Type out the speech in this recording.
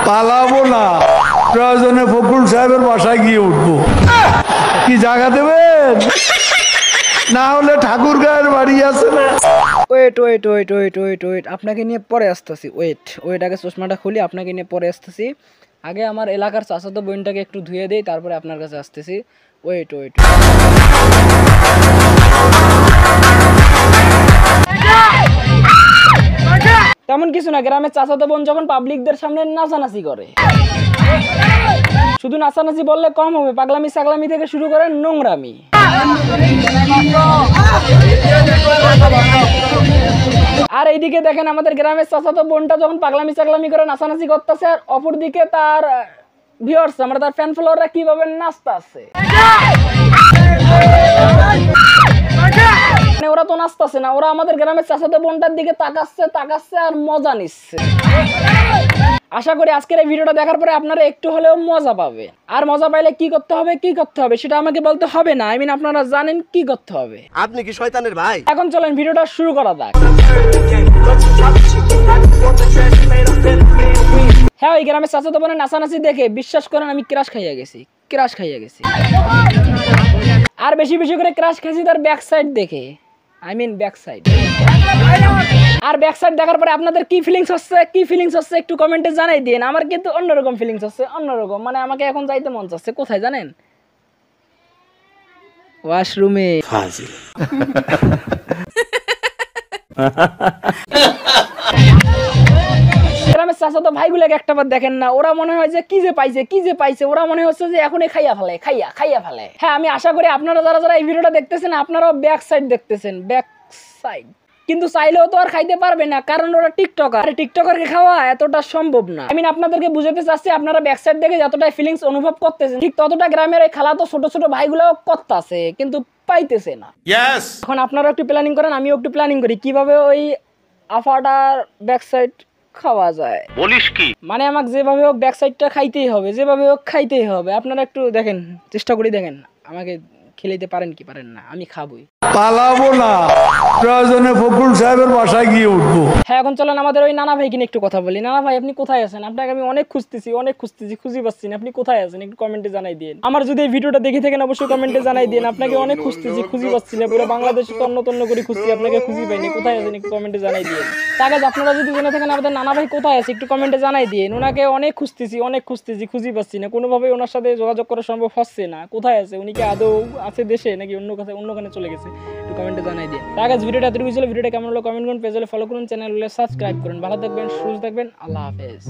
পালাবো না, প্রয়োজনে ফখরুল সাহেবের বাসায় গিয়ে উঠবো। কি জায়গা দেবেন? না হলে ঠাকুর গায়ের বাড়ি আছে না। Wait wait wait wait wait wait আপনাকে নিয়ে পরে আসতেছি। ওয়েট ওয়েট আগে চশমাটা খুলি, আপনাকে নিয়ে পরে আসতেছি। আগে আমার এলাকার চাচাতো বোনটাকে একটু ধুয়ে দেই, তারপরে আপনার কাছে আসতেছি। ওয়েট ওয়েট তেমন কিছু না, গ্রামের চাচাতো বোন যখন পাবলিকদের সামনে নাচানাচি করে, শুধু নাচানাচি বললে কম হবে, পাগলামি সাগলামি থেকে শুরু করে নোংরামি। আর এইদিকে দেখেন আমাদের গ্রামের চাচাতো বোনটা যখন পাগলামি সাগলামি করে নাচানাচি করতেছে, আর অপরদিকে তার ভিউয়ার্স আমরা তার ফ্যান ফলোয়াররা কিভাবে নাচতেছে। ওরা তো নাচতেছে না, ওরা আমাদের গ্রামের চাচাতো বোনটার দিকে তাকাচ্ছে আর মজা নিচ্ছে। আশা করি আজকের এই ভিডিওটা দেখার পরে আপনারা একটু হলেও মজা পাবে। আর মজা পাইলে কি করতে হবে সেটা আমাকে বলতে হবে না, আপনারা জানেন কি করতে হবে। আপনি কি শয়তানের ভাই? এখন চলেন ভিডিওটা শুরু করা যাক। হ্যাঁ, ওই গ্রামের চাচাতো বোনের নাচানাচি দেখে বিশ্বাস করেন আমি ক্রাশ খাইয়া গেছি। আর বেশি বেশি করে ক্রাশ খাইছি তার ব্যাক সাইড দেখে, ব্যাক সাইড। আর ব্যাক সাইড দেখার পরে আপনাদের কি ফিলিংস হচ্ছে একটু কমেন্টে জানাই দিন। আমার কিন্তু অন্যরকম ফিলিংস হচ্ছে, অন্যরকম। মানে আমাকে এখন যাইতে মন চাচ্ছে। কোথায় জানেন? ওয়াশরুমে। গ্রামের চাচাতো ভাইগুলোকে একটাবার দেখেন না, ওরা মনে হয় যে কি যে পাইছে, ওরা মনে হচ্ছে যে এখনই খাইয়া ফেলে। হ্যাঁ, আমি আশা করি আপনারা যারা এই ভিডিওটা দেখতেছেন আপনারাও ব্যাক সাইড দেখতেছেন, ব্যাক সাইড। কিন্তু চাইলেও তো আর খাইতে পারবে না, কারণ ওরা টিকটকারকে খাওয়া এতটা সম্ভব না। আপনাদেরকে বুঝাতে চাচ্ছি, আপনারা ব্যাক সাইড দেখে যতটা ফিলিংস অনুভব করতেছেন, ঠিক ততটা গ্রামের এই খালাতো ছোট ছোট ভাইগুলোও করতেছে, কিন্তু পাইতেছে না। এখন আপনারা একটু প্ল্যানিং করেন, আমিও একটু প্ল্যানিং করি কিভাবে ওই আফাটার ব্যাক সাইড খাওয়া যায়। বলিস কি? মানে আমাকে যেভাবে হোক ব্যাক সাইডটা খাইতেই হবে। আপনারা একটু দেখেন, চেষ্টা করি, দেখেন আমাকে খেলাইতে পারেন কি পারেন না, আমি খাবই। পালাবো না, প্রয়োজনে ফখরুল সাহেবের বাসায় গিয়ে উঠবো। হ্যাঁ, এখন চলেন আমাদের ওই নানা ভাইকে নিয়ে একটু কথা বলি। নানা ভাই, আপনি কোথায় আছেন? আপনাকে আমি অনেক খুঁজতেছি, খুঁজে পাচ্ছি না। আপনি কোথায় আছেন একটু কমেন্টে জানাই দিন। আমার যদি এই ভিডিওটা দেখে থাকেন অবশ্যই কমেন্টে জানাই দিন। আপনাকে অনেক খুঁজতেছি, খুঁজে পাচ্ছি না। পুরো বাংলাদেশে তন্ন করে খুঁজছি, আপনাকে খুঁজে পাইনি। কোথায় আছেন একটু কমেন্টে জানাই দিন। তার কাছে আপনারা যদি জেনে থাকেন আমাদের নানা ভাই কোথায় আছে একটু কমেন্টে জানাই দিন। ওনাকে অনেক খুঁজতেছি, খুঁজে পাচ্ছি না। কোনোভাবেই ওনার সাথে যোগাযোগ করা সম্ভব হচ্ছে না। কোথায় আছে উনি? কি আদৌ আছে দেশে নাকি অন্যখানে চলে গেছে? একটু কমেন্টে জানাই দিন। তার কাছে ভিডিওটা এতটুকু ছিল। ভিডিওটা কেমন হলো কমেন্ট করুন, পেজে ফলো করুন, চ্যানেলে সাবস্ক্রাইব করুন। ভালো থাকবেন, সুস্থ থাকবেন। আল্লাহ হাফেজ।